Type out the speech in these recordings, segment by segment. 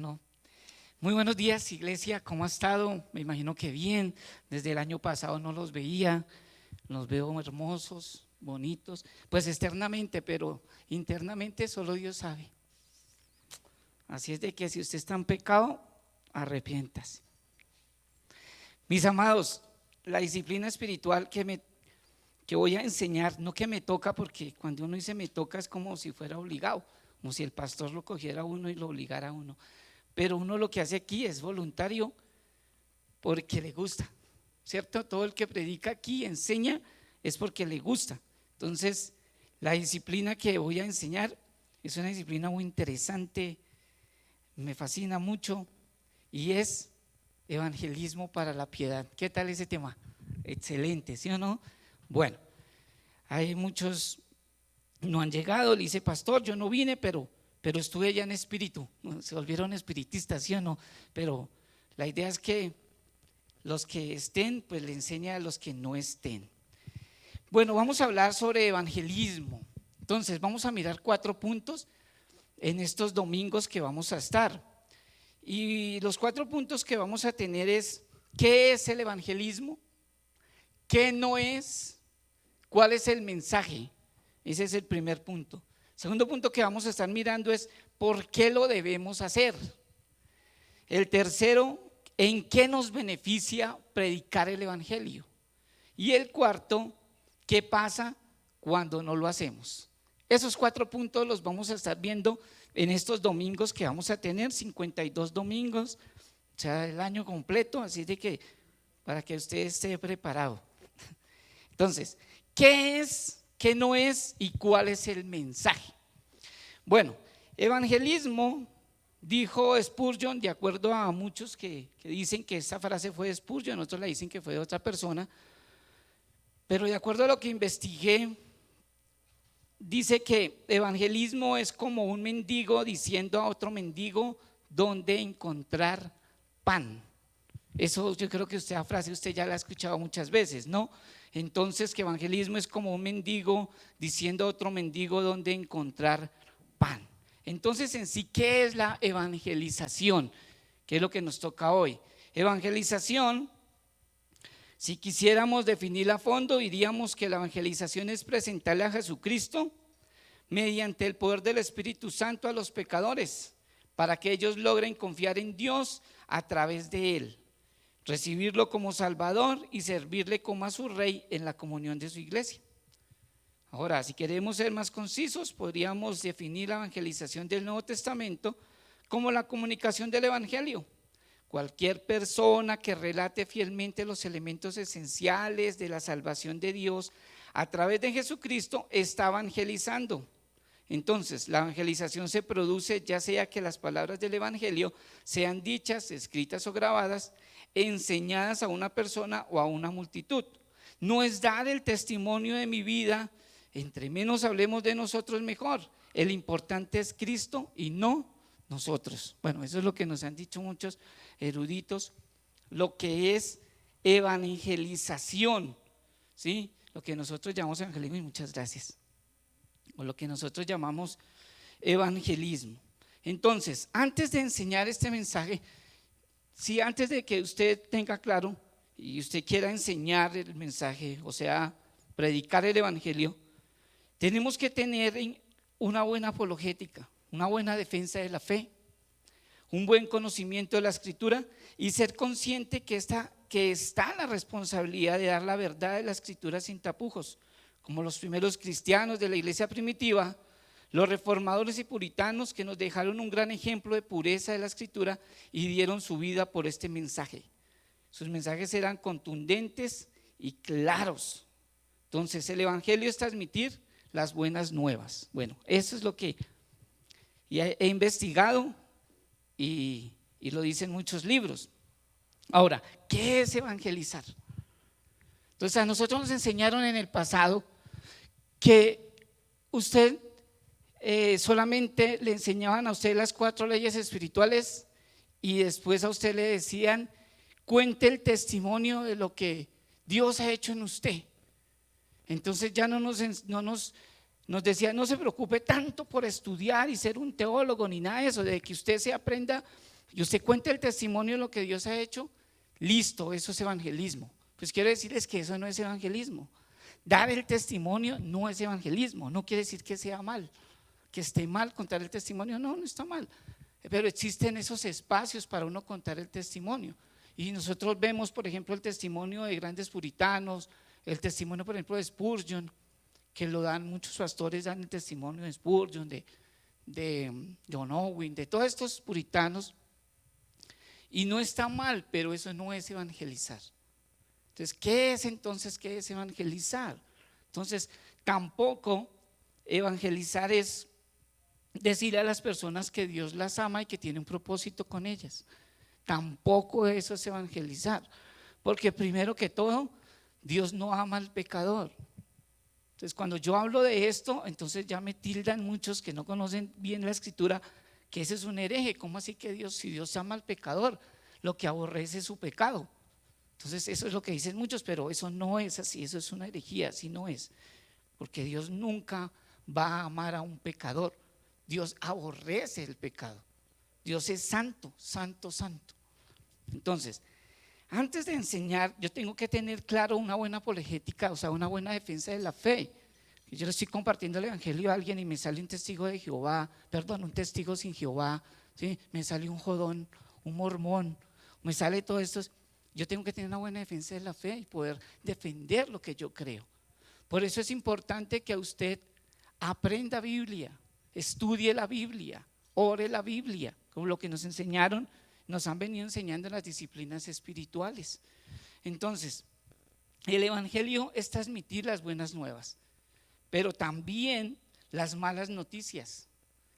No. Muy buenos días, iglesia, ¿cómo ha estado? Me imagino que bien, desde el año pasado no los veía, los veo hermosos, bonitos, pues externamente, pero internamente solo Dios sabe. Así es de que si usted está en pecado, arrepiéntase. Mis amados, la disciplina espiritual que voy a enseñar, no que me toca, porque cuando uno dice me toca es como si fuera obligado, como si el pastor lo cogiera a uno y lo obligara a uno. Pero uno lo que hace aquí es voluntario porque le gusta, ¿cierto? Todo el que predica aquí, enseña, es porque le gusta. Entonces, la disciplina que voy a enseñar es una disciplina muy interesante, me fascina mucho y es evangelismo para la piedad. ¿Qué tal ese tema? Excelente, ¿sí o no? Bueno, hay muchos no han llegado, le dice pastor, yo no vine, pero estuve ya en espíritu, se volvieron espiritistas, ¿sí o no? Pero la idea es que los que estén, pues le enseña a los que no estén. Bueno, vamos a hablar sobre evangelismo. Entonces, vamos a mirar 4 puntos en estos domingos que vamos a estar. Y los 4 puntos que vamos a tener es: ¿qué es el evangelismo? ¿Qué no es? ¿Cuál es el mensaje? Ese es el primer punto. Segundo punto que vamos a estar mirando es ¿por qué lo debemos hacer? El tercero, ¿en qué nos beneficia predicar el evangelio? Y el cuarto, ¿qué pasa cuando no lo hacemos? Esos 4 puntos los vamos a estar viendo en estos domingos que vamos a tener, 52 domingos, o sea, el año completo, así de que para que usted esté preparado. Entonces, ¿qué es, qué no es y cuál es el mensaje? Bueno, evangelismo, dijo Spurgeon, de acuerdo a muchos que dicen que esa frase fue de Spurgeon, otros la dicen que fue de otra persona, pero de acuerdo a lo que investigué, dice que evangelismo es como un mendigo diciendo a otro mendigo dónde encontrar pan. Eso yo creo que esa frase usted ya la ha escuchado muchas veces, ¿no? Entonces, que evangelismo es como un mendigo diciendo a otro mendigo dónde encontrar pan. Entonces, en sí, ¿qué es la evangelización? ¿Qué es lo que nos toca hoy? Evangelización, si quisiéramos definirla a fondo, diríamos que la evangelización es presentarle a Jesucristo mediante el poder del Espíritu Santo a los pecadores, para que ellos logren confiar en Dios a través de Él, recibirlo como Salvador y servirle como a su Rey en la comunión de su iglesia. Ahora, si queremos ser más concisos, podríamos definir la evangelización del Nuevo Testamento como la comunicación del Evangelio. Cualquier persona que relate fielmente los elementos esenciales de la salvación de Dios a través de Jesucristo está evangelizando. Entonces, la evangelización se produce ya sea que las palabras del evangelio sean dichas, escritas o grabadas, enseñadas a una persona o a una multitud. No es dar el testimonio de mi vida, entre menos hablemos de nosotros mejor. El importante es Cristo y no nosotros. Bueno, eso es lo que nos han dicho muchos eruditos, lo que es evangelización, ¿sí? Lo que nosotros llamamos evangelismo, y muchas gracias, o lo que nosotros llamamos evangelismo. Entonces, antes de enseñar este mensaje, si antes de que usted tenga claro y usted quiera enseñar el mensaje, o sea, predicar el evangelio, tenemos que tener una buena apologética, una buena defensa de la fe, un buen conocimiento de la escritura y ser consciente que está la responsabilidad de dar la verdad de la escritura sin tapujos, como los primeros cristianos de la iglesia primitiva, los reformadores y puritanos que nos dejaron un gran ejemplo de pureza de la escritura y dieron su vida por este mensaje. Sus mensajes eran contundentes y claros. Entonces, el evangelio es transmitir las buenas nuevas. Bueno, eso es lo que he investigado y lo dicen muchos libros. Ahora, ¿qué es evangelizar? Entonces, a nosotros nos enseñaron en el pasado que usted solamente le enseñaban a usted las 4 leyes espirituales y después a usted le decían: cuente el testimonio de lo que Dios ha hecho en usted. Entonces ya nos decía: no se preocupe tanto por estudiar y ser un teólogo ni nada de eso, de que usted se aprenda y usted cuenta el testimonio de lo que Dios ha hecho, listo, eso es evangelismo. Pues quiero decirles que eso no es evangelismo. Dar el testimonio no es evangelismo, no quiere decir que sea mal, que esté mal contar el testimonio, no, no está mal, pero existen esos espacios para uno contar el testimonio. Y nosotros vemos, por ejemplo, el testimonio de grandes puritanos, el testimonio, por ejemplo, de Spurgeon, que lo dan muchos pastores, dan el testimonio de Spurgeon, de John Owen, de todos estos puritanos, y no está mal, pero eso no es evangelizar. Entonces, ¿qué es entonces? ¿Qué es evangelizar? Entonces, tampoco evangelizar es decirle a las personas que Dios las ama y que tiene un propósito con ellas. Tampoco eso es evangelizar, porque primero que todo, Dios no ama al pecador. Entonces, cuando yo hablo de esto, entonces ya me tildan muchos que no conocen bien la escritura, que ese es un hereje. ¿Cómo así que Dios, si Dios ama al pecador, lo que aborrece es su pecado? Entonces eso es lo que dicen muchos, pero eso no es así, eso es una herejía, así no es, porque Dios nunca va a amar a un pecador. Dios aborrece el pecado. Dios es santo, santo, santo. Entonces, antes de enseñar, yo tengo que tener claro una buena apologética, o sea, una buena defensa de la fe. Yo le estoy compartiendo el evangelio a alguien y me sale un testigo de Jehová, perdón, un testigo sin Jehová, ¿sí? Me sale un jodón, un mormón, me sale todo esto. Yo tengo que tener una buena defensa de la fe y poder defender lo que yo creo. Por eso es importante que usted aprenda Biblia, estudie la Biblia, ore la Biblia, como lo que nos enseñaron, nos han venido enseñando en las disciplinas espirituales. Entonces, el evangelio es transmitir las buenas nuevas, pero también las malas noticias.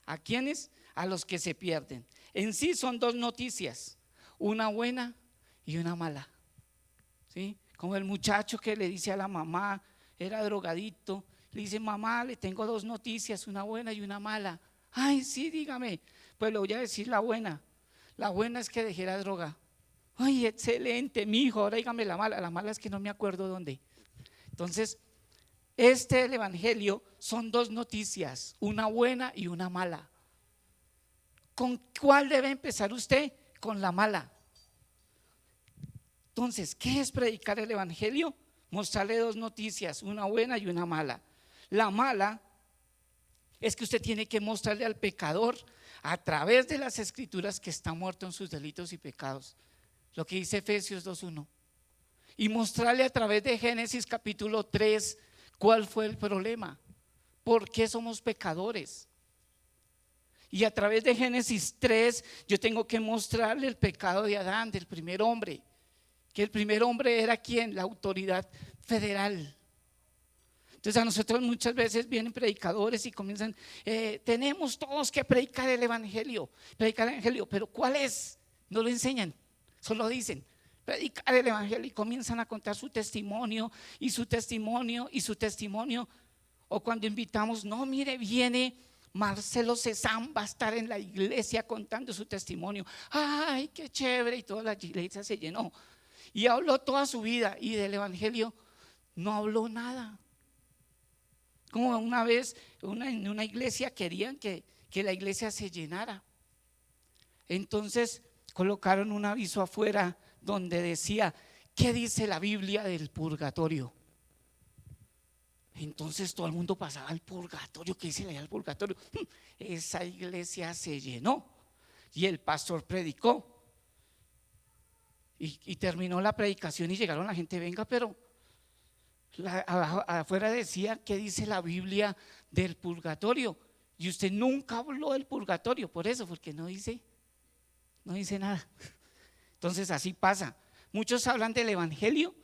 ¿A quiénes? A los que se pierden. En sí son dos noticias, una buena y una mala, ¿sí? Como el muchacho que le dice a la mamá, era drogadito, le dice: mamá, le tengo dos noticias, una buena y una mala. Ay, sí, dígame. Pues le voy a decir la buena. La buena es que dejé la droga. Ay, excelente, mi hijo. Ahora dígame la mala es que no me acuerdo dónde. Entonces, el evangelio son dos noticias, una buena y una mala. ¿Con cuál debe empezar usted? Con la mala. Entonces, ¿qué es predicar el evangelio? Mostrarle dos noticias, una buena y una mala. La mala es que usted tiene que mostrarle al pecador a través de las escrituras que está muerto en sus delitos y pecados, lo que dice Efesios 2:1, y mostrarle a través de Génesis capítulo 3 cuál fue el problema, por qué somos pecadores. Y a través de Génesis 3 yo tengo que mostrarle el pecado de Adán, del primer hombre, que el primer hombre era ¿quién? La autoridad federal. Entonces a nosotros muchas veces vienen predicadores y comienzan, tenemos todos que predicar el evangelio, pero ¿cuál es? No lo enseñan, solo dicen predicar el evangelio y comienzan a contar su testimonio y su testimonio y su testimonio. O cuando invitamos, no, mire, viene Marcelo Cezanne, va a estar en la iglesia contando su testimonio. Ay, qué chévere, y toda la iglesia se llenó. Y habló toda su vida y del evangelio no habló nada. Como una vez en una iglesia querían que la iglesia se llenara. Entonces colocaron un aviso afuera donde decía: ¿qué dice la Biblia del purgatorio? Entonces todo el mundo pasaba al purgatorio. ¿Qué dice el purgatorio? Esa iglesia se llenó y el pastor predicó y terminó la predicación y llegaron la gente: venga, pero afuera decía ¿qué dice la Biblia del purgatorio? Y usted nunca habló del purgatorio. Por eso, porque no dice nada. Entonces así pasa, muchos hablan del evangelio,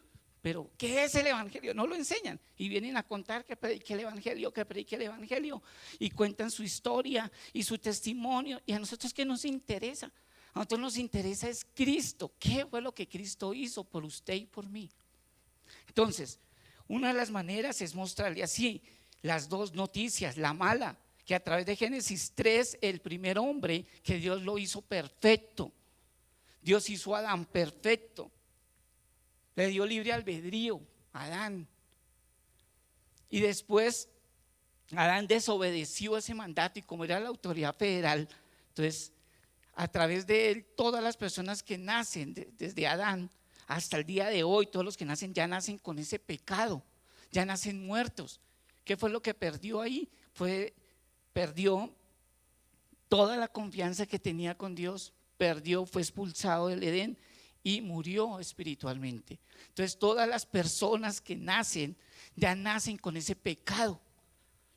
pero ¿qué es el evangelio? No lo enseñan y vienen a contar que predique el evangelio y cuentan su historia y su testimonio. Y a nosotros, ¿qué nos interesa? A nosotros nos interesa es Cristo. ¿Qué fue lo que Cristo hizo por usted y por mí? Entonces, una de las maneras es mostrarle así las dos noticias, la mala, que a través de Génesis 3 el primer hombre, que Dios lo hizo perfecto. Dios hizo a Adán perfecto, le dio libre albedrío a Adán, y después Adán desobedeció ese mandato, y como era la autoridad federal, entonces a través de él, todas las personas que nacen, desde Adán hasta el día de hoy, todos los que nacen ya nacen con ese pecado, ya nacen muertos. ¿Qué fue lo que perdió ahí? Perdió toda la confianza que tenía con Dios, fue expulsado del Edén y murió espiritualmente. Entonces todas las personas que nacen, ya nacen con ese pecado.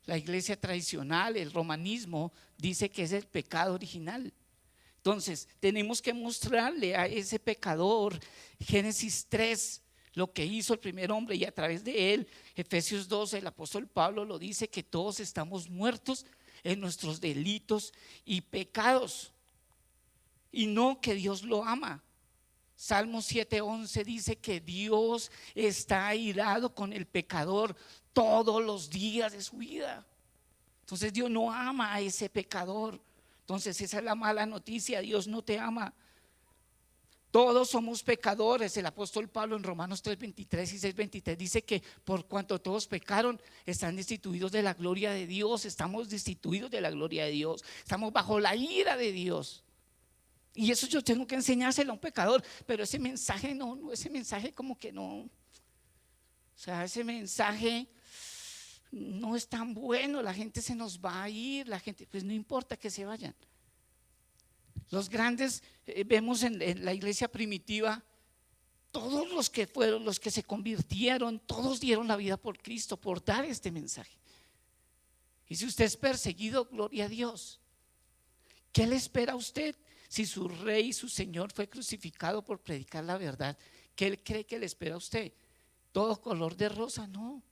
La iglesia tradicional, el romanismo, dice que es el pecado original. Entonces tenemos que mostrarle a ese pecador, Génesis 3, lo que hizo el primer hombre, y a través de él, Efesios 12, el apóstol Pablo lo dice, que todos estamos muertos en nuestros delitos y pecados, y no que Dios lo ama. Salmo 7:11 dice que Dios está airado con el pecador todos los días de su vida. Entonces Dios no ama a ese pecador. Entonces esa es la mala noticia, Dios no te ama. Todos somos pecadores. El apóstol Pablo en Romanos 3:23 y 6:23 dice que por cuanto todos pecaron, están destituidos de la gloria de Dios. Estamos destituidos de la gloria de Dios, estamos bajo la ira de Dios. Y eso yo tengo que enseñárselo a un pecador. Pero ese mensaje ese mensaje como que no, o sea, ese mensaje no es tan bueno. La gente se nos va a ir, la gente, pues no importa que se vayan. Los grandes, vemos en la iglesia primitiva, todos los que fueron, los que se convirtieron, todos dieron la vida por Cristo, por dar este mensaje. Y si usted es perseguido, gloria a Dios. ¿Qué le espera a usted? Si su rey y su señor fue crucificado por predicar la verdad, ¿qué él cree que le espera a usted? ¿Todo color de rosa? No.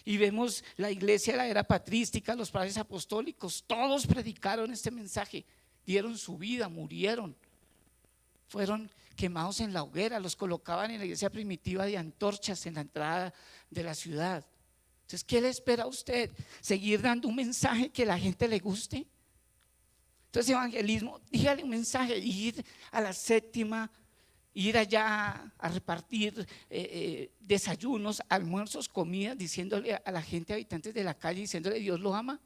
Y vemos la iglesia de la era patrística, los padres apostólicos, todos predicaron este mensaje, dieron su vida, murieron, fueron quemados en la hoguera, los colocaban en la iglesia primitiva de antorchas en la entrada de la ciudad. Entonces, ¿qué le espera a usted? ¿Seguir dando un mensaje que a la gente le guste? Entonces, evangelismo, dígale un mensaje, ir a la séptima, ir allá a repartir desayunos, almuerzos, comidas, diciéndole a la gente, habitantes de la calle, diciéndole Dios lo ama.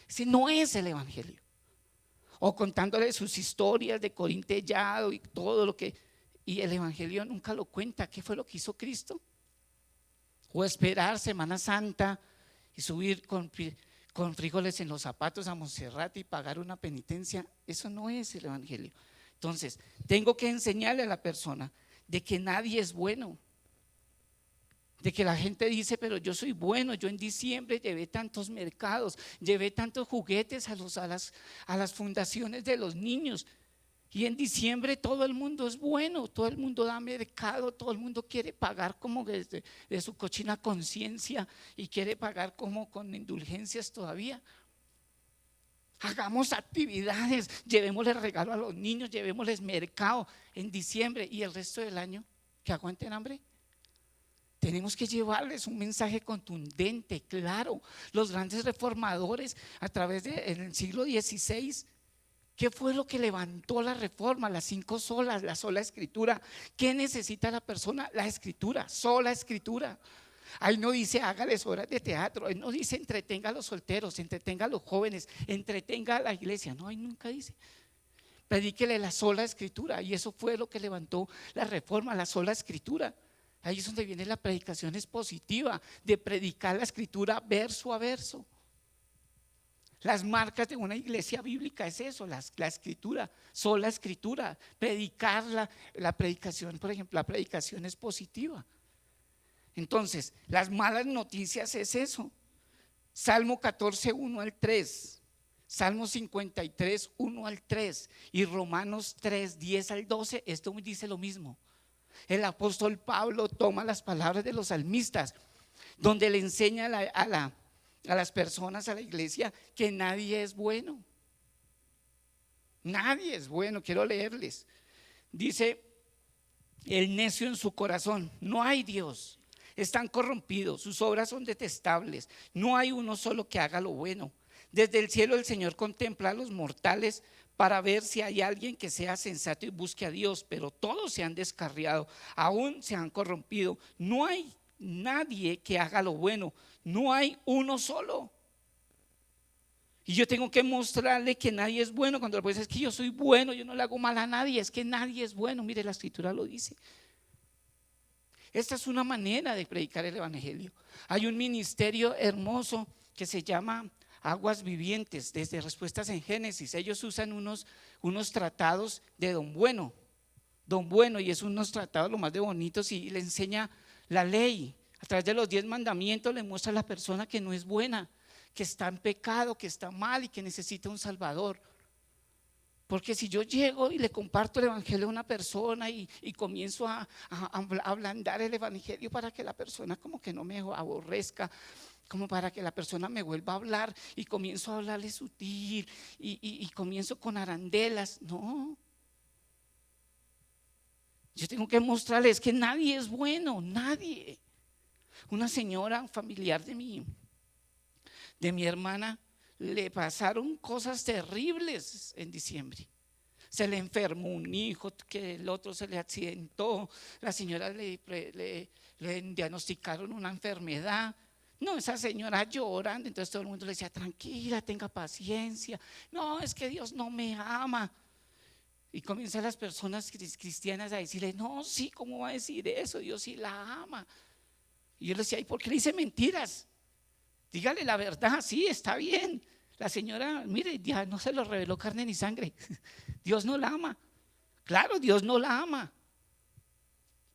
Ese no es el evangelio. O contándole sus historias de Corintellado y todo lo que, y el evangelio nunca lo cuenta. ¿Qué fue lo que hizo Cristo? O esperar Semana Santa y subir con frijoles en los zapatos a Monserrate y pagar una penitencia. Eso no es el evangelio. Entonces tengo que enseñarle a la persona de que nadie es bueno, de que la gente dice, pero yo soy bueno, yo en diciembre llevé tantos mercados, llevé tantos juguetes a las fundaciones de los niños, y en diciembre todo el mundo es bueno, todo el mundo da mercado, todo el mundo quiere pagar como de su cochina conciencia y quiere pagar como con indulgencias todavía. Hagamos actividades, llevémosles regalo a los niños, llevémosles mercado en diciembre, y el resto del año que aguanten hambre. Tenemos que llevarles un mensaje contundente, claro. Los grandes reformadores a través del siglo XVI, ¿qué fue lo que levantó la reforma? Las 5 solas, la sola escritura. ¿Qué necesita la persona? La escritura, sola escritura. Ahí no dice hágales obras de teatro, ahí no dice entretenga a los solteros, entretenga a los jóvenes, entretenga a la iglesia. No, ahí nunca dice. Predíquele la sola escritura, y eso fue lo que levantó la reforma, la sola escritura. Ahí es donde viene la predicación expositiva, de predicar la escritura verso a verso. Las marcas de una iglesia bíblica es eso, la escritura, sola escritura. Predicar la predicación, por ejemplo, la predicación expositiva. Entonces, las malas noticias es eso. Salmo 14, 1 al 3, Salmo 53, 1 al 3 y Romanos 3, 10 al 12, esto me dice lo mismo. El apóstol Pablo toma las palabras de los salmistas, donde le enseña a las personas, a la iglesia, que nadie es bueno. Nadie es bueno. Quiero leerles. Dice: el necio en su corazón, no hay Dios. Están corrompidos, sus obras son detestables. No hay uno solo que haga lo bueno. Desde el cielo el Señor contempla a los mortales para ver si hay alguien que sea sensato y busque a Dios, pero todos se han descarriado, aún se han corrompido. No hay nadie que haga lo bueno, no hay uno solo. Y yo tengo que mostrarle que nadie es bueno. Cuando le puedes decir, es que yo soy bueno, yo no le hago mal a nadie, es que nadie es bueno. Mire, la escritura lo dice. Esta es una manera de predicar el evangelio. Hay un ministerio hermoso que se llama Aguas Vivientes, desde Respuestas en Génesis. Ellos usan unos tratados de Don Bueno, y es unos tratados lo más de bonitos, y le enseña la ley. A través de los 10 mandamientos le muestra a la persona que no es buena, que está en pecado, que está mal y que necesita un Salvador. Porque si yo llego y le comparto el evangelio a una persona y comienzo a ablandar el evangelio para que la persona como que no me aborrezca, como para que la persona me vuelva a hablar, y comienzo a hablarle sutil y comienzo con arandelas, no. Yo tengo que mostrarles que nadie es bueno, nadie. Una señora familiar de mi hermana, le pasaron cosas terribles en diciembre. Se le enfermó un hijo, que el otro se le accidentó, la señora le diagnosticaron una enfermedad. No, esa señora llorando, entonces todo el mundo le decía, tranquila, tenga paciencia. No, es que Dios no me ama. Y comienzan las personas cristianas a decirle, no, sí, ¿cómo va a decir eso? Dios sí la ama. Y yo le decía, ¿y por qué le dice mentiras? Dígale la verdad, sí, está bien. La señora, mire, ya no se lo reveló carne ni sangre. Dios no la ama. Claro, Dios no la ama.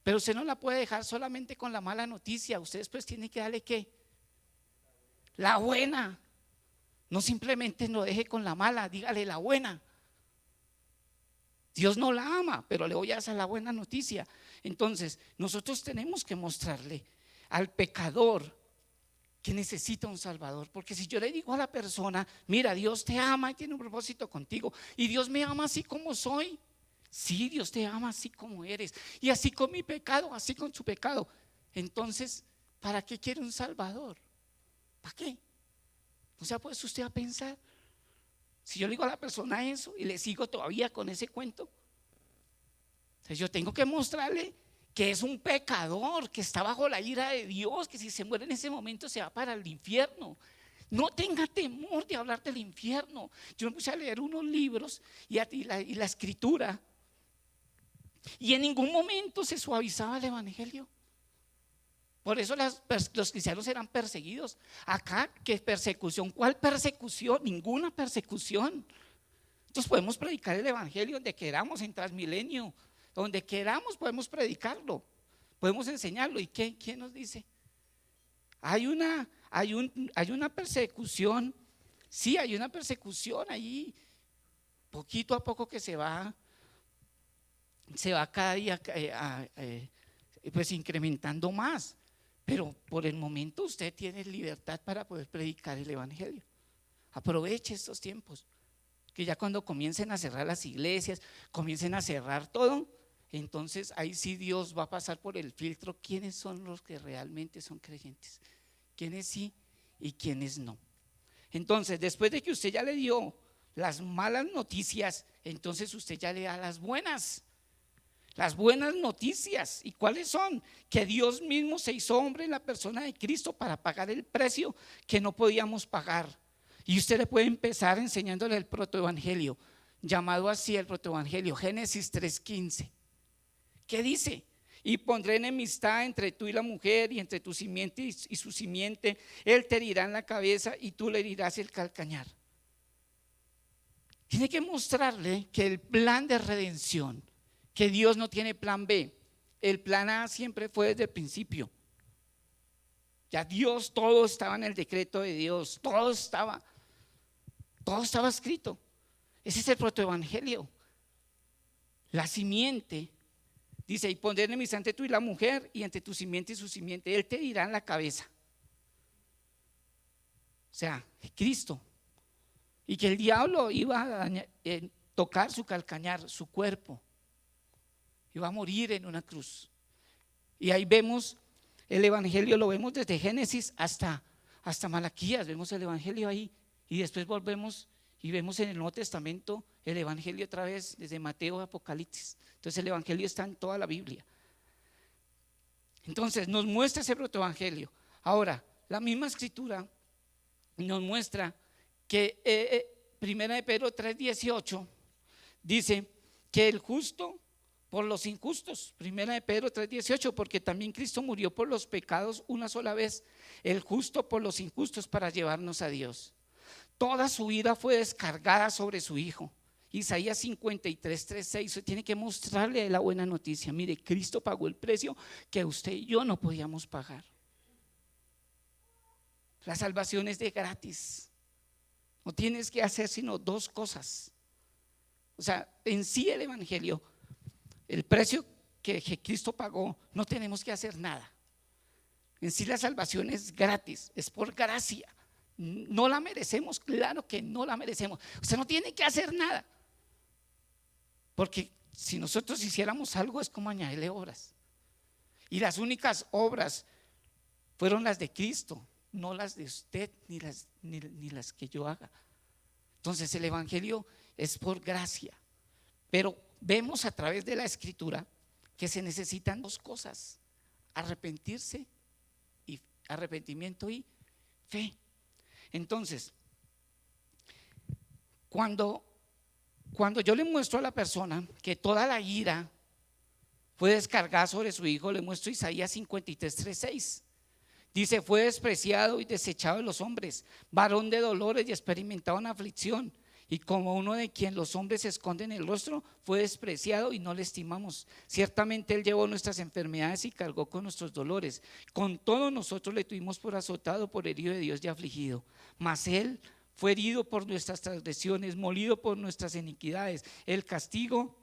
Pero usted no la puede dejar solamente con la mala noticia. Usted después tiene que darle ¿qué? La buena. No simplemente lo deje con la mala, dígale la buena. Dios no la ama, pero le voy a hacer la buena noticia. Entonces, nosotros tenemos que mostrarle al pecador que necesita un Salvador. Porque si yo le digo a la persona, mira, Dios te ama y tiene un propósito contigo, y Dios me ama así como soy. Sí, Dios te ama así como eres, y así con mi pecado, así con su pecado. Entonces, ¿para qué quiere un Salvador? ¿Para qué? O sea, pues usted a pensar, si yo le digo a la persona eso y le sigo todavía con ese cuento, entonces yo tengo que mostrarle que es un pecador, que está bajo la ira de Dios, que si se muere en ese momento se va para el infierno. No tenga temor de hablar del infierno. Yo me puse a leer unos libros y la escritura, y en ningún momento se suavizaba el evangelio. Por eso los cristianos eran perseguidos. Acá, ¿qué persecución? ¿Cuál persecución? Ninguna persecución. Entonces podemos predicar el evangelio donde queramos, en Transmilenio, donde queramos podemos predicarlo, podemos enseñarlo. ¿Y quién nos dice? Hay una persecución, sí, hay una persecución allí, poquito a poco que se va cada día pues incrementando más. Pero por el momento usted tiene libertad para poder predicar el evangelio. Aproveche estos tiempos, que ya cuando comiencen a cerrar las iglesias, comiencen a cerrar todo, entonces ahí sí Dios va a pasar por el filtro quiénes son los que realmente son creyentes, quiénes sí y quiénes no. Entonces, después de que usted ya le dio las malas noticias, entonces usted ya le da las buenas noticias. ¿Y cuáles son? Que Dios mismo se hizo hombre en la persona de Cristo para pagar el precio que no podíamos pagar. Y usted le puede empezar enseñándole el protoevangelio, llamado así el protoevangelio, Génesis 3:15. ¿Qué dice? Y pondré enemistad entre tú y la mujer, y entre tu simiente y su simiente. Él te herirá en la cabeza y tú le herirás el calcañar. Tiene que mostrarle que el plan de redención, que Dios no tiene plan B, el plan A siempre fue desde el principio. Ya Dios, todo estaba en el decreto de Dios, todo estaba escrito. Ese es el protoevangelio. La simiente, dice, y pondré enemistad entre tú y la mujer, y entre tu simiente y su simiente, él te herirá en la cabeza. O sea, Cristo. Y que el diablo iba a tocar su calcañar, su cuerpo. Iba a morir en una cruz. Y ahí vemos el evangelio, lo vemos desde Génesis hasta Malaquías, vemos el evangelio ahí. Y después volvemos y vemos en el Nuevo Testamento el evangelio otra vez, desde Mateo a Apocalipsis. Entonces el evangelio está en toda la Biblia. Entonces nos muestra ese protoevangelio. Ahora, la misma escritura nos muestra que Primera de Pedro 3:18 dice que el justo por los injustos. Primera de Pedro 3:18, porque también Cristo murió por los pecados una sola vez, el justo por los injustos, para llevarnos a Dios. Toda su ira fue descargada sobre su Hijo. Isaías 53:3-6. Usted tiene que mostrarle la buena noticia. Mire, Cristo pagó el precio que usted y yo no podíamos pagar. La salvación es de gratis. No tienes que hacer sino dos cosas. O sea, en sí el evangelio, el precio que Cristo pagó, no tenemos que hacer nada. En sí la salvación es gratis, es por gracia. No la merecemos, claro que no la merecemos. Usted no tiene que hacer nada, porque si nosotros hiciéramos algo es como añadirle obras. Y las únicas obras fueron las de Cristo, no las de usted ni las que yo haga. Entonces el evangelio es por gracia. Pero vemos a través de la escritura que se necesitan dos cosas: arrepentimiento y fe. Entonces, cuando yo le muestro a la persona que toda la ira fue descargada sobre su Hijo, le muestro Isaías 53:3-6. Dice: fue despreciado y desechado de los hombres, varón de dolores y experimentado en aflicción, y como uno de quien los hombres esconden el rostro, fue despreciado y no le estimamos. Ciertamente Él llevó nuestras enfermedades y cargó con nuestros dolores. Con todo nosotros le tuvimos por azotado, por herido de Dios y afligido. Mas Él fue herido por nuestras transgresiones, molido por nuestras iniquidades. El castigo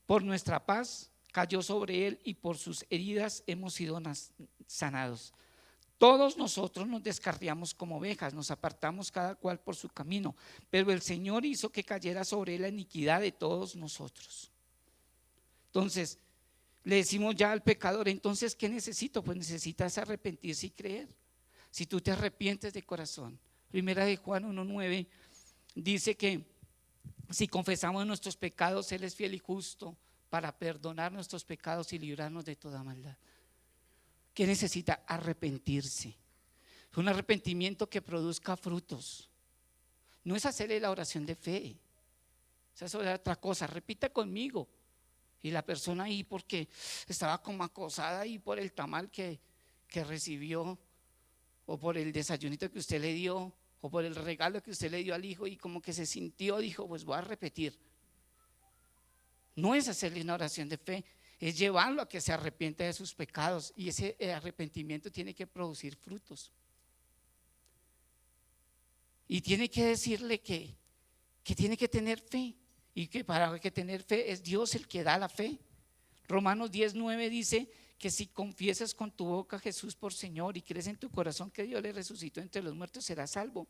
por nuestra paz cayó sobre Él, y por sus heridas hemos sido sanados. Todos nosotros nos descarriamos como ovejas, nos apartamos cada cual por su camino, pero el Señor hizo que cayera sobre Él la iniquidad de todos nosotros. Entonces le decimos ya al pecador: entonces ¿qué necesito? Pues necesitas arrepentirse y creer. Si tú te arrepientes de corazón. Primera de Juan 1:9 dice que si confesamos nuestros pecados, Él es fiel y justo para perdonar nuestros pecados y librarnos de toda maldad. ¿Qué necesita? Arrepentirse. Un arrepentimiento que produzca frutos. No es hacerle la oración de fe, esa es otra cosa. Repita conmigo. Y la persona ahí, porque estaba como acosada ahí por el tamal que recibió, o por el desayunito que usted le dio, o por el regalo que usted le dio al hijo, y como que se sintió, dijo: pues voy a repetir. No es hacerle una oración de fe, es llevarlo a que se arrepienta de sus pecados, y ese arrepentimiento tiene que producir frutos. Y tiene que decirle que tiene que tener fe, y que para que tener fe es Dios el que da la fe. Romanos 10:9 dice que si confiesas con tu boca a Jesús por Señor y crees en tu corazón que Dios le resucitó entre los muertos, serás salvo.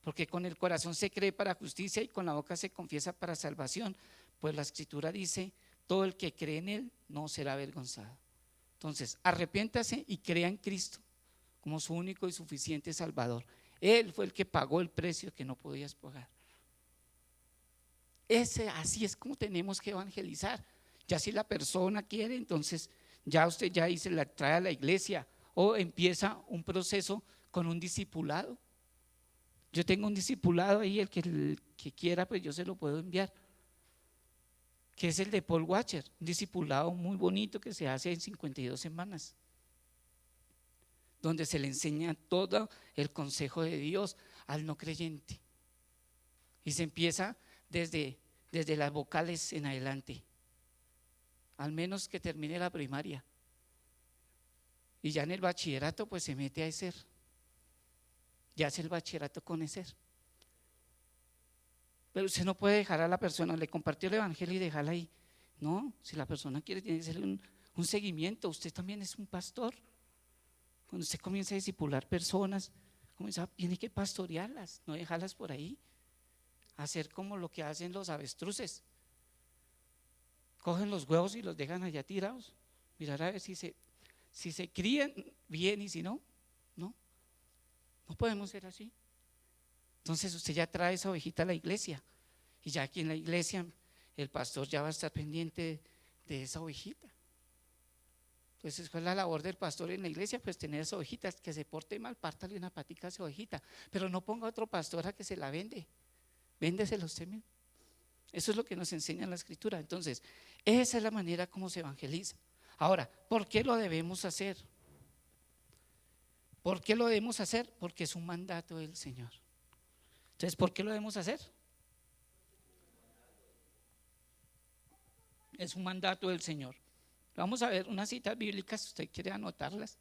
Porque con el corazón se cree para justicia y con la boca se confiesa para salvación. Pues la escritura dice: todo el que cree en Él no será avergonzado. Entonces, arrepiéntase y crea en Cristo como su único y suficiente Salvador. Él fue el que pagó el precio que no podías pagar. Así es como tenemos que evangelizar. Ya si la persona quiere, entonces ya usted ya dice, la trae a la iglesia, o empieza un proceso con un discipulado. Yo tengo un discipulado ahí, el que quiera, pues yo se lo puedo enviar, que es el de Paul Washer, un discipulado muy bonito que se hace en 52 semanas, donde se le enseña todo el consejo de Dios al no creyente, y se empieza desde las vocales en adelante, al menos que termine la primaria, y ya en el bachillerato pues se mete a ESER, ya hace el bachillerato con ESER. Pero usted no puede dejar a la persona, le compartió el evangelio y dejarla ahí. No, si la persona quiere, tiene que ser un seguimiento. Usted también es un pastor. Cuando usted comienza a discipular personas, tiene que pastorearlas, no dejarlas por ahí, hacer como lo que hacen los avestruces. Cogen los huevos y los dejan allá tirados, mirar a ver si se crían bien, y si no, no podemos ser así. Entonces usted ya trae esa ovejita a la iglesia, y ya aquí en la iglesia el pastor ya va a estar pendiente de esa ovejita. Entonces, ¿cuál es la labor del pastor en la iglesia? Pues tener esas ovejitas, que se porte mal, pártale una patica a esa ovejita, pero no ponga a otro pastor a que se la vende, véndesela usted mismo. Eso es lo que nos enseña la escritura. Entonces, esa es la manera como se evangeliza. Ahora, ¿por qué lo debemos hacer? ¿Por qué lo debemos hacer? Porque es un mandato del Señor. Entonces, ¿por qué lo debemos hacer? Es un mandato del Señor. Vamos a ver unas citas bíblicas, si usted quiere anotarlas.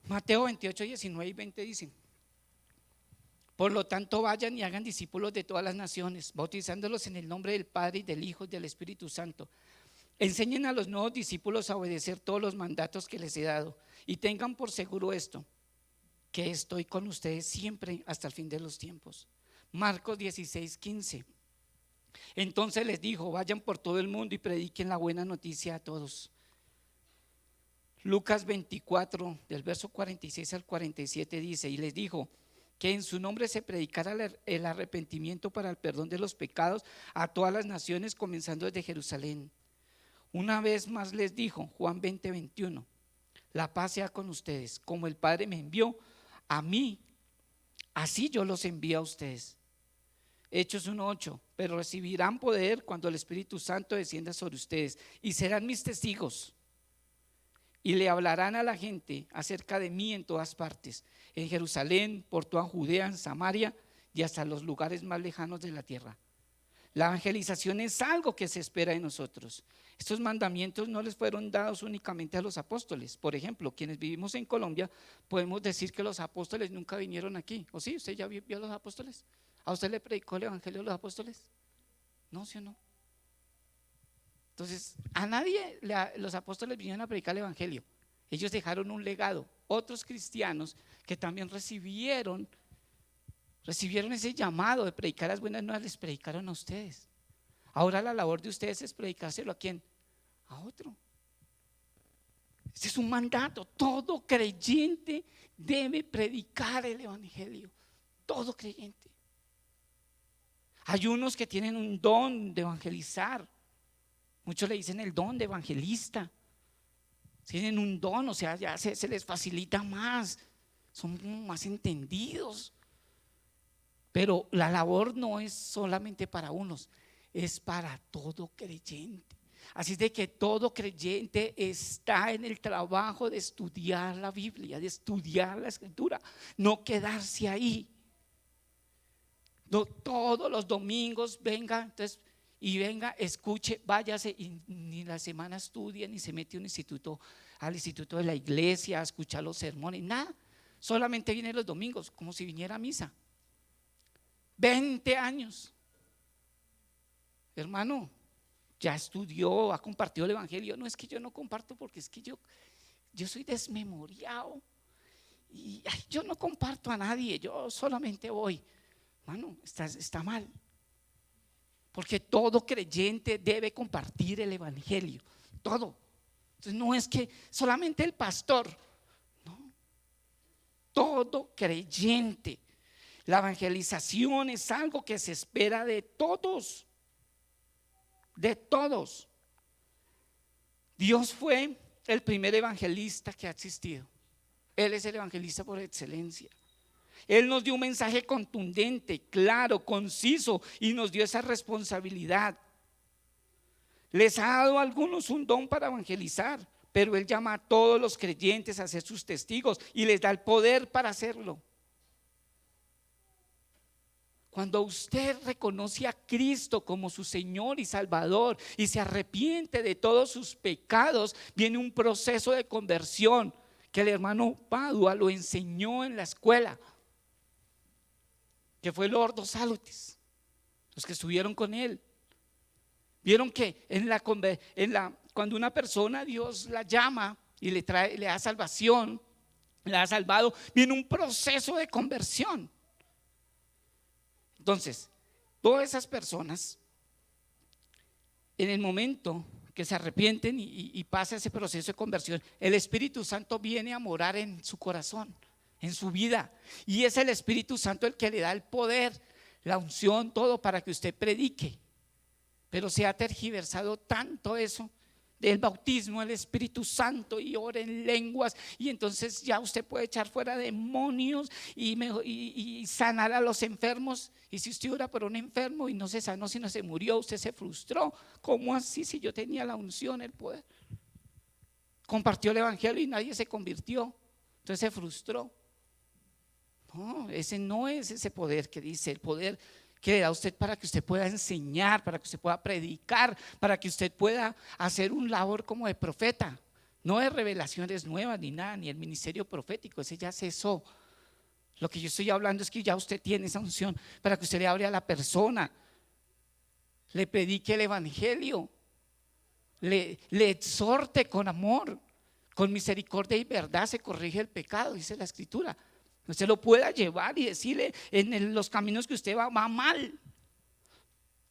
Mateo 28, 19 y 20 dicen: por lo tanto, vayan y hagan discípulos de todas las naciones, bautizándolos en el nombre del Padre y del Hijo y del Espíritu Santo. Enseñen a los nuevos discípulos a obedecer todos los mandatos que les he dado, y tengan por seguro esto, que estoy con ustedes siempre hasta el fin de los tiempos. Marcos 16, 15. Entonces les dijo: vayan por todo el mundo y prediquen la buena noticia a todos. Lucas 24, del verso 46 al 47 dice: y les dijo que en su nombre se predicara el arrepentimiento para el perdón de los pecados a todas las naciones, comenzando desde Jerusalén. Una vez más les dijo, Juan 20, 21: la paz sea con ustedes, como el Padre me envió a mí, así yo los envío a ustedes. Hechos 1:8: pero recibirán poder cuando el Espíritu Santo descienda sobre ustedes, y serán mis testigos, y le hablarán a la gente acerca de mí en todas partes, en Jerusalén, por toda Judea, en Samaria y hasta los lugares más lejanos de la tierra. La evangelización es algo que se espera de nosotros. Estos mandamientos no les fueron dados únicamente a los apóstoles. Por ejemplo, quienes vivimos en Colombia podemos decir que los apóstoles nunca vinieron aquí. ¿O sí? ¿Usted ya vio a los apóstoles? ¿A usted le predicó el evangelio a los apóstoles? No, ¿sí o no? Entonces, a nadie los apóstoles vinieron a predicar el evangelio. Ellos dejaron un legado. Otros cristianos que también recibieron ese llamado de predicar las buenas nuevas, les predicaron a ustedes. Ahora la labor de ustedes es predicárselo ¿a quién? A otro. Este es un mandato. Todo creyente debe predicar el evangelio. Todo creyente. Hay unos que tienen un don de evangelizar. Muchos le dicen el don de evangelista. Tienen un don, o sea, ya se les facilita más. Son más entendidos. Pero la labor no es solamente para unos, es para todo creyente. Así es de que todo creyente está en el trabajo de estudiar la Biblia, de estudiar la Escritura, no quedarse ahí. No, todos los domingos venga, escuche, váyase y ni la semana estudia, ni se mete al instituto de la iglesia a escuchar los sermones, nada. Solamente viene los domingos, como si viniera a misa. 20 años. Hermano, ya estudió, ha compartido el evangelio. No, es que yo no comparto porque es que yo soy desmemoriado y yo no comparto a nadie, yo solamente voy. Hermano, está mal. Porque todo creyente debe compartir el evangelio, todo. Entonces no es que solamente el pastor, no. Todo creyente. La evangelización es algo que se espera de todos. De todos. Dios fue el primer evangelista que ha existido. Él es el evangelista por excelencia. Él nos dio un mensaje contundente, claro, conciso, y nos dio esa responsabilidad. Les ha dado a algunos un don para evangelizar, pero Él llama a todos los creyentes a ser sus testigos y les da el poder para hacerlo. Cuando usted reconoce a Cristo como su Señor y Salvador y se arrepiente de todos sus pecados, viene un proceso de conversión que el hermano Padua lo enseñó en la escuela, que fue Lordo Salutis. Los que estuvieron con él vieron que cuando una persona Dios la llama y le da salvación, le ha salvado, viene un proceso de conversión. Entonces, todas esas personas, en el momento que se arrepienten y pasa ese proceso de conversión, el Espíritu Santo viene a morar en su corazón, en su vida, y es el Espíritu Santo el que le da el poder, la unción, todo para que usted predique. Pero se ha tergiversado tanto eso del bautismo del Espíritu Santo y ore en lenguas, y entonces ya usted puede echar fuera demonios y sanar a los enfermos. Y si usted ora por un enfermo y no se sanó, sino se murió, usted se frustró. ¿Cómo así si yo tenía la unción, el poder? Compartió el evangelio y nadie se convirtió, entonces se frustró. No, ese no es ese poder que dice, el poder que le da a usted para que usted pueda enseñar, para que usted pueda predicar, para que usted pueda hacer un labor como de profeta, no de revelaciones nuevas ni nada, ni el ministerio profético, ese ya cesó. Lo que yo estoy hablando es que ya usted tiene esa unción para que usted le hable a la persona, le predique el evangelio, le exhorte con amor, con misericordia y verdad se corrige el pecado, dice la Escritura. Usted lo pueda llevar y decirle en los caminos que usted va mal.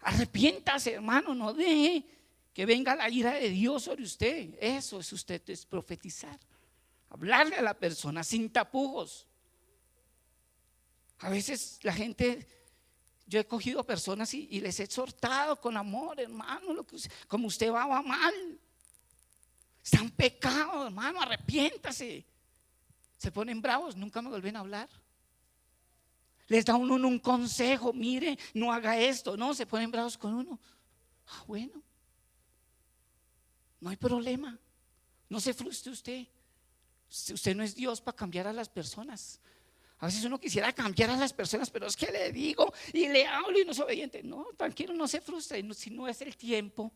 Arrepiéntase, hermano, no deje que venga la ira de Dios sobre usted. Eso es usted, es profetizar, hablarle a la persona sin tapujos. A veces la gente, yo he cogido personas y les he exhortado con amor, hermano, como usted va mal. Está en pecado, hermano, arrepiéntase. Se ponen bravos, nunca me vuelven a hablar. Les da uno un consejo, mire, no haga esto. No, se ponen bravos con uno. Bueno, no hay problema. No se frustre usted. Usted no es Dios para cambiar a las personas. A veces uno quisiera cambiar a las personas, pero es que le digo y le hablo y no es obediente. No, tranquilo, no se frustre. Si no es el tiempo,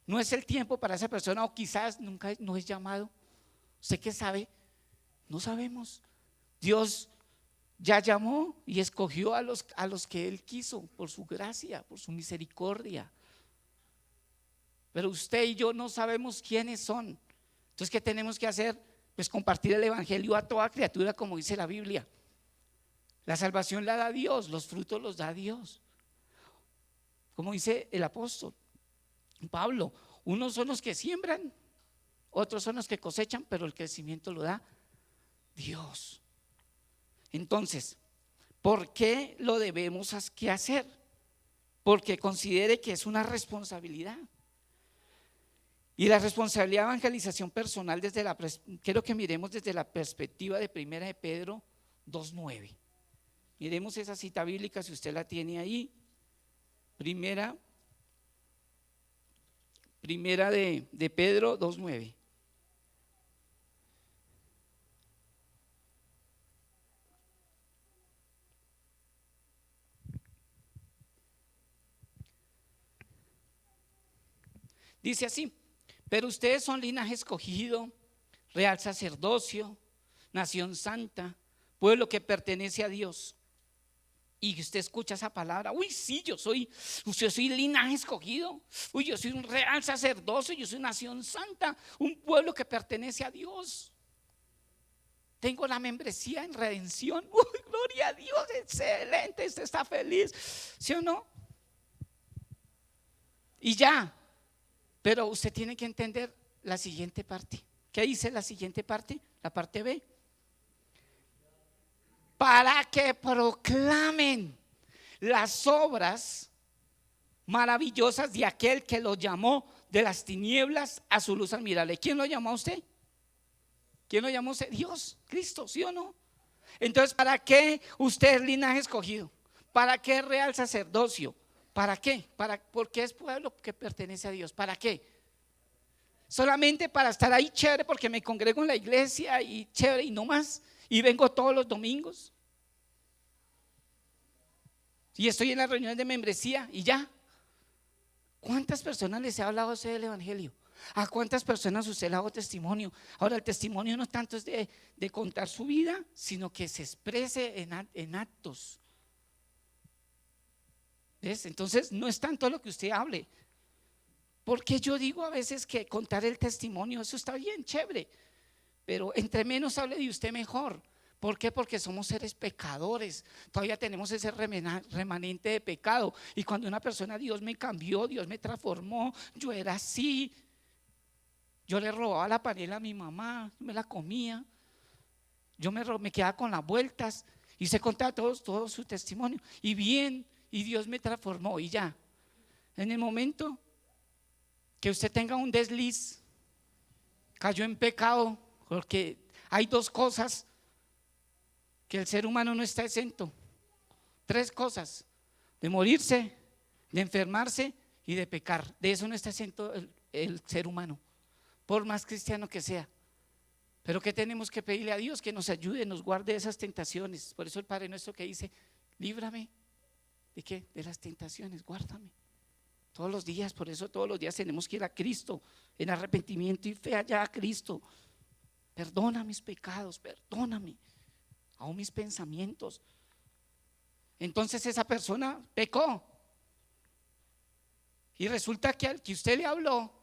no es el tiempo para esa persona, o quizás nunca no es llamado. ¿Usted qué sabe? No sabemos. Dios ya llamó y escogió a los que Él quiso por su gracia, por su misericordia. Pero usted y yo no sabemos quiénes son. Entonces, ¿qué tenemos que hacer? Pues compartir el evangelio a toda criatura, como dice la Biblia. La salvación la da Dios, los frutos los da Dios. Como dice el apóstol Pablo, unos son los que siembran, otros son los que cosechan, pero el crecimiento lo da Dios. Entonces, ¿por qué lo debemos hacer? Porque considere que es una responsabilidad. Y la responsabilidad de evangelización personal quiero que miremos desde la perspectiva de 1 de Pedro 2:9. Miremos esa cita bíblica si usted la tiene ahí. Primera de Pedro 2:9. Dice así: pero ustedes son linaje escogido, real sacerdocio, nación santa, pueblo que pertenece a Dios. Y usted escucha esa palabra, uy, sí, yo soy linaje escogido, uy, yo soy un real sacerdocio, yo soy nación santa, un pueblo que pertenece a Dios. Tengo la membresía en redención, uy, gloria a Dios, excelente, usted está feliz, ¿sí o no? Y ya. Pero usted tiene que entender la siguiente parte. ¿Qué dice la siguiente parte? La parte B. Para que proclamen las obras maravillosas de aquel que lo llamó de las tinieblas a su luz admirable. ¿Quién lo llamó a usted? ¿Quién lo llamó a usted? Dios, Cristo, ¿sí o no? Entonces, ¿para qué usted es linaje escogido? ¿Para qué real sacerdocio? ¿Para qué? Porque es pueblo que pertenece a Dios. ¿Para qué? Solamente para estar ahí chévere porque me congrego en la iglesia y chévere y no más, y vengo todos los domingos y estoy en las reuniones de membresía y ya. ¿Cuántas personas les ha hablado a usted del evangelio? ¿A cuántas personas usted le ha dado testimonio? Ahora, el testimonio no tanto es de contar su vida, sino que se exprese en actos. ¿Ves? Entonces no es tanto lo que usted hable, porque yo digo a veces que contar el testimonio, eso está bien, chévere, pero entre menos hable de usted mejor. ¿Por qué? Porque somos seres pecadores, todavía tenemos ese remanente de pecado. Y cuando una persona, Dios me cambió, Dios me transformó, yo era así, yo le robaba la panela a mi mamá, me la comía, yo me quedaba con las vueltas y se contaba todo su testimonio y bien. Y Dios me transformó y ya. En el momento que usted tenga un desliz, cayó en pecado, porque hay dos cosas que el ser humano no está exento. Tres cosas: de morirse, de enfermarse y de pecar. De eso no está exento el ser humano, por más cristiano que sea. Pero ¿qué tenemos que pedirle a Dios? Que nos ayude, nos guarde de esas tentaciones. Por eso el Padre Nuestro que dice: líbrame ¿de qué? De las tentaciones, guárdame. Todos los días, por eso todos los días tenemos que ir a Cristo en arrepentimiento y fe allá a Cristo. Perdona mis pecados, perdóname, aún mis pensamientos. Entonces esa persona pecó y resulta que al que usted le habló,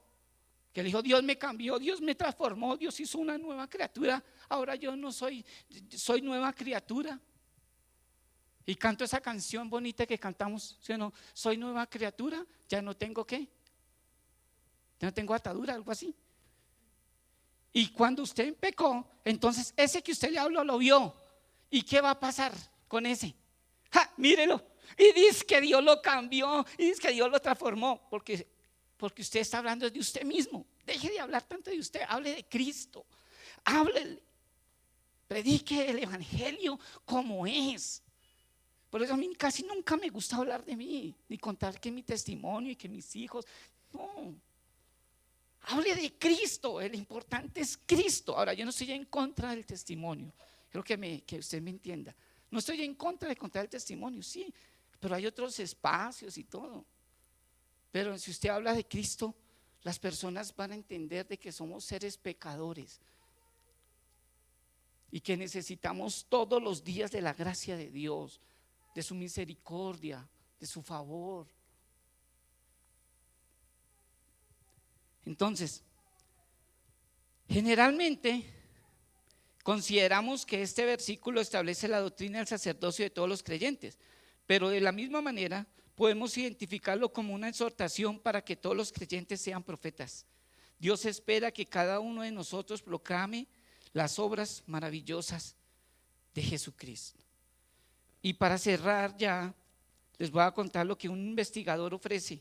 que le dijo: Dios me cambió, Dios me transformó, Dios hizo una nueva criatura, ahora yo no soy nueva criatura. Y canto esa canción bonita que cantamos, ¿sí o no? Soy nueva criatura, ya no tengo ¿qué? Ya no tengo atadura, algo así. Y cuando usted pecó, entonces ese que usted le habló lo vio. ¿Y qué va a pasar con ese? ¡Ja! Mírelo. Y dice que Dios lo cambió, y dice que Dios lo transformó, porque usted está hablando de usted mismo. Deje de hablar tanto de usted, hable de Cristo. Háblele, predique el evangelio como es. Por eso a mí casi nunca me gusta hablar de mí, ni contar que mi testimonio y que mis hijos. No, hable de Cristo. El importante es Cristo. Ahora, yo no estoy en contra del testimonio, creo que usted me entienda. No estoy en contra de contar el testimonio, sí, pero hay otros espacios y todo. Pero si usted habla de Cristo, las personas van a entender de que somos seres pecadores y que necesitamos todos los días de la gracia de Dios, de su misericordia, de su favor. Entonces, generalmente consideramos que este versículo establece la doctrina del sacerdocio de todos los creyentes, pero de la misma manera podemos identificarlo como una exhortación para que todos los creyentes sean profetas. Dios espera que cada uno de nosotros proclame las obras maravillosas de Jesucristo. Y para cerrar ya, les voy a contar lo que un investigador ofrece.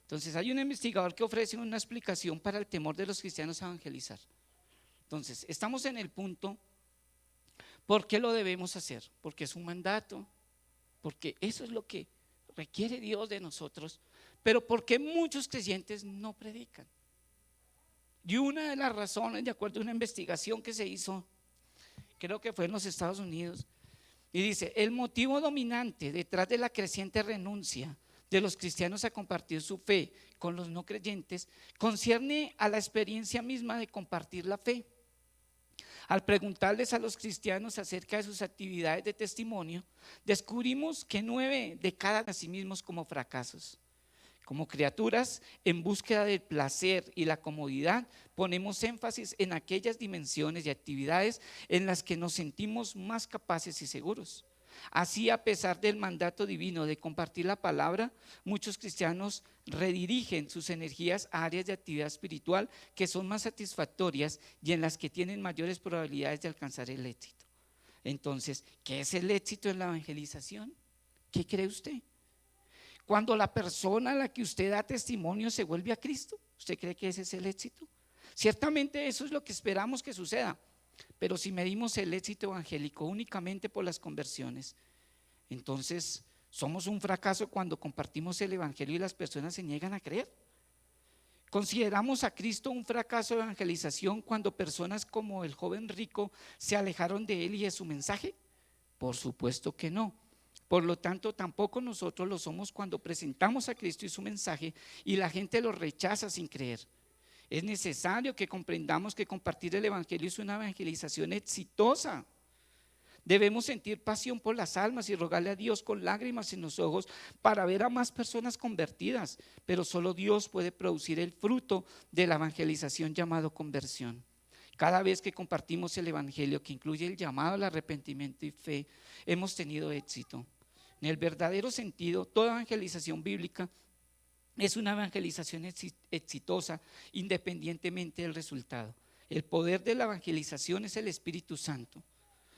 Entonces hay un investigador que ofrece una explicación para el temor de los cristianos a evangelizar. Entonces estamos en el punto: ¿por qué lo debemos hacer? Porque es un mandato, porque eso es lo que requiere Dios de nosotros. Pero ¿por qué muchos creyentes no predican? Y una de las razones, de acuerdo a una investigación que se hizo, creo que fue en los Estados Unidos, y dice: el motivo dominante detrás de la creciente renuncia de los cristianos a compartir su fe con los no creyentes concierne a la experiencia misma de compartir la fe. Al preguntarles a los cristianos acerca de sus actividades de testimonio, descubrimos que 9 de cada a sí mismos como fracasos. Como criaturas en búsqueda del placer y la comodidad, ponemos énfasis en aquellas dimensiones y actividades en las que nos sentimos más capaces y seguros. Así, a pesar del mandato divino de compartir la palabra, muchos cristianos redirigen sus energías a áreas de actividad espiritual que son más satisfactorias y en las que tienen mayores probabilidades de alcanzar el éxito. Entonces, ¿qué es el éxito en la evangelización? ¿Qué cree usted? Cuando la persona a la que usted da testimonio se vuelve a Cristo, ¿usted cree que ese es el éxito? Ciertamente eso es lo que esperamos que suceda, pero si medimos el éxito evangélico únicamente por las conversiones, entonces somos un fracaso cuando compartimos el evangelio y las personas se niegan a creer. ¿Consideramos a Cristo un fracaso de evangelización cuando personas como el joven rico se alejaron de él y de su mensaje? Por supuesto que no. Por lo tanto, tampoco nosotros lo somos cuando presentamos a Cristo y su mensaje y la gente lo rechaza sin creer. Es necesario que comprendamos que compartir el evangelio es una evangelización exitosa. Debemos sentir pasión por las almas y rogarle a Dios con lágrimas en los ojos para ver a más personas convertidas, pero solo Dios puede producir el fruto de la evangelización llamado conversión. Cada vez que compartimos el evangelio, que incluye el llamado al arrepentimiento y fe, hemos tenido éxito. En el verdadero sentido, toda evangelización bíblica es una evangelización exitosa independientemente del resultado. El poder de la evangelización es el Espíritu Santo.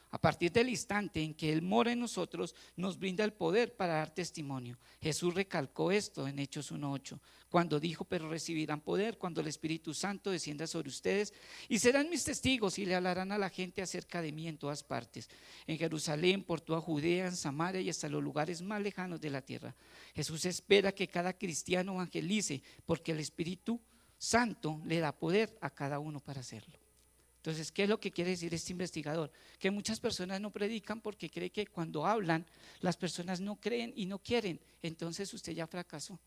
A partir del instante en que Él mora en nosotros, nos brinda el poder para dar testimonio. Jesús recalcó esto en Hechos 1:8, cuando dijo: pero recibirán poder cuando el Espíritu Santo descienda sobre ustedes, y serán mis testigos, y le hablarán a la gente acerca de mí en todas partes, en Jerusalén, por toda Judea, en Samaria y hasta los lugares más lejanos de la tierra. Jesús espera que cada cristiano evangelice, porque el Espíritu Santo le da poder a cada uno para hacerlo. Entonces, ¿qué es lo que quiere decir este investigador? Que muchas personas no predican porque cree que cuando hablan las personas no creen y no quieren. Entonces usted ya fracasó.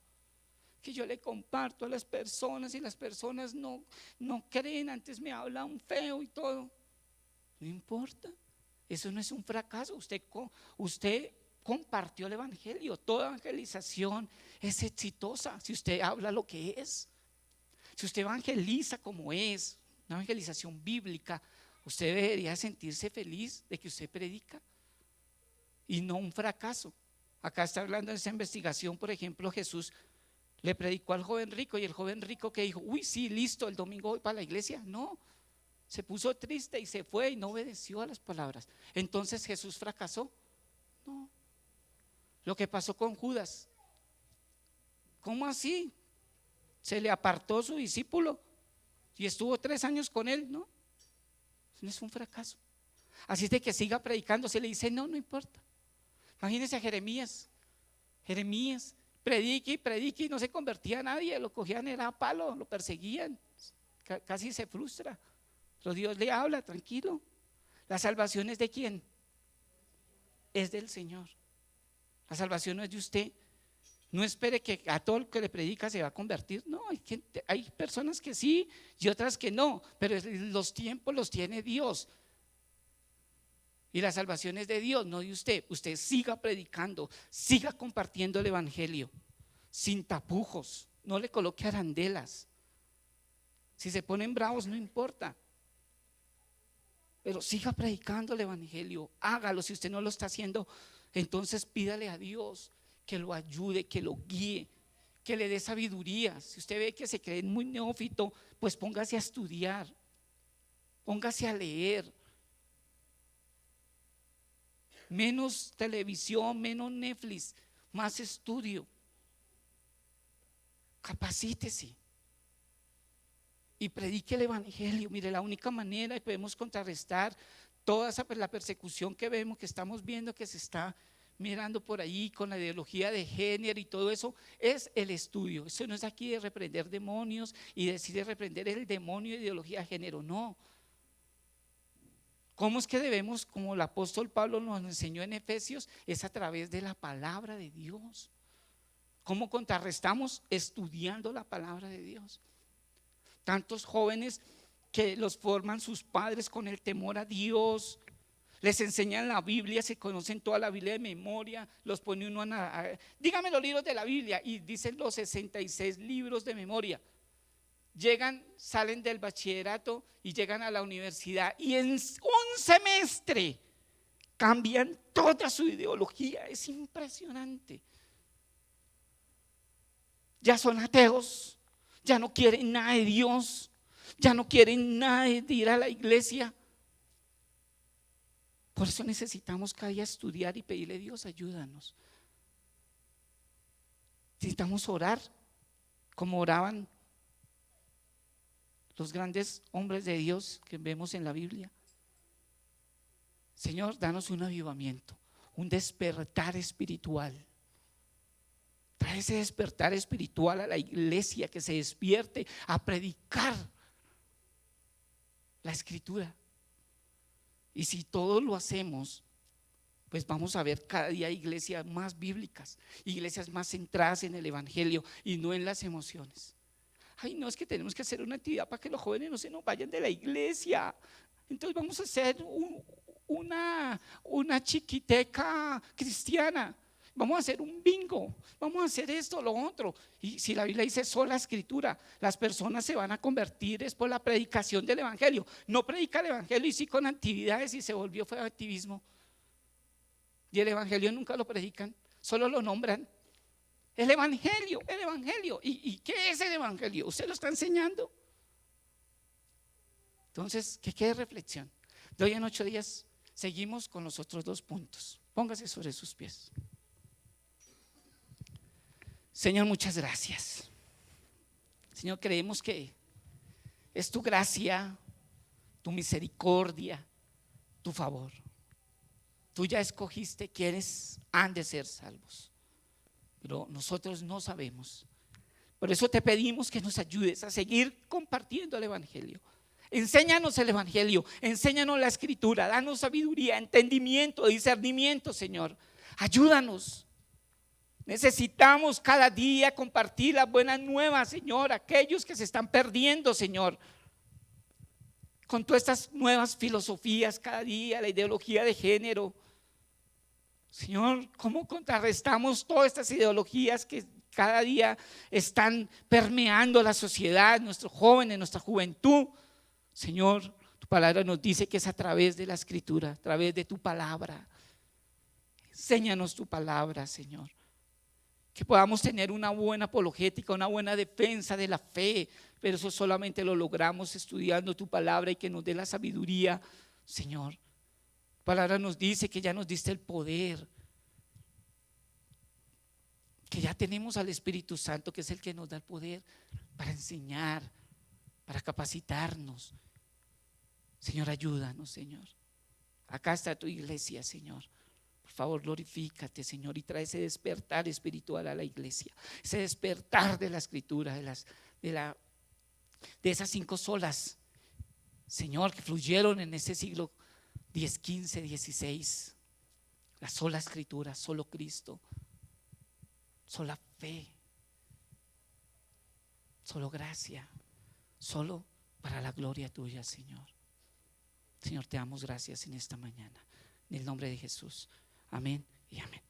Que yo le comparto a las personas y las personas no creen, antes me hablan feo y todo. No importa, eso no es un fracaso. Usted compartió el evangelio. Toda evangelización es exitosa si usted habla lo que es. Si usted evangeliza como es, una evangelización bíblica, usted debería sentirse feliz de que usted predica y no un fracaso. Acá está hablando de esa investigación, por ejemplo, Jesús le predicó al joven rico, y el joven rico que dijo: uy, sí, listo, el domingo voy para la iglesia. No, se puso triste y se fue y no obedeció a las palabras. Entonces Jesús fracasó. No. Lo que pasó con Judas, ¿cómo así? Se le apartó su discípulo y estuvo 3 años con él. No, no es un fracaso. Así es de que siga predicando. Se le dice no importa. Imagínense a Jeremías, predique y predique y no se convertía a nadie, lo cogían era a palo, lo perseguían, casi se frustra. Pero Dios le habla: tranquilo, la salvación es de quién, es del Señor. La salvación no es de usted. No espere que a todo el que le predica se va a convertir. No, hay personas que sí y otras que no, pero los tiempos los tiene Dios. Y la salvación es de Dios, no de usted. Usted siga predicando, siga compartiendo el evangelio sin tapujos, no le coloque arandelas. Si se ponen bravos no importa, pero siga predicando el evangelio, hágalo. Si usted no lo está haciendo, entonces pídale a Dios que lo ayude, que lo guíe, que le dé sabiduría. Si usted ve que se cree muy neófito, pues póngase a estudiar, póngase a leer. Menos televisión, menos Netflix, más estudio. Capacítese y predique el evangelio. Mire, la única manera que podemos contrarrestar toda la persecución que vemos, que estamos viendo, que se está mirando por ahí con la ideología de género y todo eso, es el estudio. Eso no es aquí de reprender demonios y decir de reprender el demonio de ideología de género, no. ¿Cómo es que debemos, como el apóstol Pablo nos enseñó en Efesios? Es a través de la palabra de Dios. ¿Cómo contrarrestamos? Estudiando la palabra de Dios. Tantos jóvenes que los forman sus padres con el temor a Dios, les enseñan la Biblia, se conocen toda la Biblia de memoria, los pone uno dígame los libros de la Biblia y dicen los 66 libros de memoria. Llegan, salen del bachillerato y llegan a la universidad y en un semestre cambian toda su ideología. Es impresionante. Ya son ateos, ya no quieren nada de Dios, ya no quieren nada de ir a la iglesia. Por eso necesitamos cada día estudiar y pedirle a Dios: ayúdanos. Necesitamos orar como oraban los grandes hombres de Dios que vemos en la Biblia. Señor, danos un avivamiento, un despertar espiritual. Trae ese despertar espiritual a la iglesia, que se despierte a predicar la escritura. Y si todos lo hacemos, pues vamos a ver cada día iglesias más bíblicas, iglesias más centradas en el evangelio y no en las emociones. Ay, no, es que tenemos que hacer una actividad para que los jóvenes no se nos vayan de la iglesia. Entonces vamos a hacer una chiquiteca cristiana. Vamos a hacer un bingo, vamos a hacer esto, lo otro. Y si la Biblia dice sola escritura, las personas se van a convertir es por la predicación del evangelio. No predica el evangelio y sí con actividades, y se volvió fue activismo. Y el evangelio nunca lo predican, solo lo nombran. El evangelio. ¿Y qué es el evangelio? ¿Usted lo está enseñando? Entonces, que quede reflexión. De hoy en 8 días Seguimos con los otros 2 puntos. Póngase sobre sus pies. Señor, muchas gracias. Señor, creemos que es tu gracia, tu misericordia, tu favor. Tú ya escogiste quienes han de ser salvos, pero nosotros no sabemos. Por eso te pedimos que nos ayudes a seguir compartiendo el evangelio. Enséñanos el evangelio, enséñanos la escritura, danos sabiduría, entendimiento, discernimiento, Señor. Ayúdanos. Necesitamos cada día compartir las buenas nuevas, Señor, aquellos que se están perdiendo, Señor, con todas estas nuevas filosofías cada día, la ideología de género. Señor, ¿cómo contrarrestamos todas estas ideologías que cada día están permeando la sociedad, nuestros jóvenes, nuestra juventud? Señor, tu palabra nos dice que es a través de la escritura, a través de tu palabra. Enséñanos tu palabra, Señor. Que podamos tener una buena apologética, una buena defensa de la fe, pero eso solamente lo logramos estudiando tu palabra y que nos dé la sabiduría, Señor. Tu palabra nos dice que ya nos diste el poder, que ya tenemos al Espíritu Santo, que es el que nos da el poder para enseñar, para capacitarnos. Señor, ayúdanos, Señor. Acá está tu iglesia, Señor. Por favor, glorifícate, Señor, y trae ese despertar espiritual a la iglesia, ese despertar de la escritura, de esas 5 solas, Señor, que fluyeron en ese siglo 10, 15, 16. La sola escritura, solo Cristo, sola fe, solo gracia, solo para la gloria tuya, Señor. Señor, te damos gracias en esta mañana, en el nombre de Jesús. Amén y amén.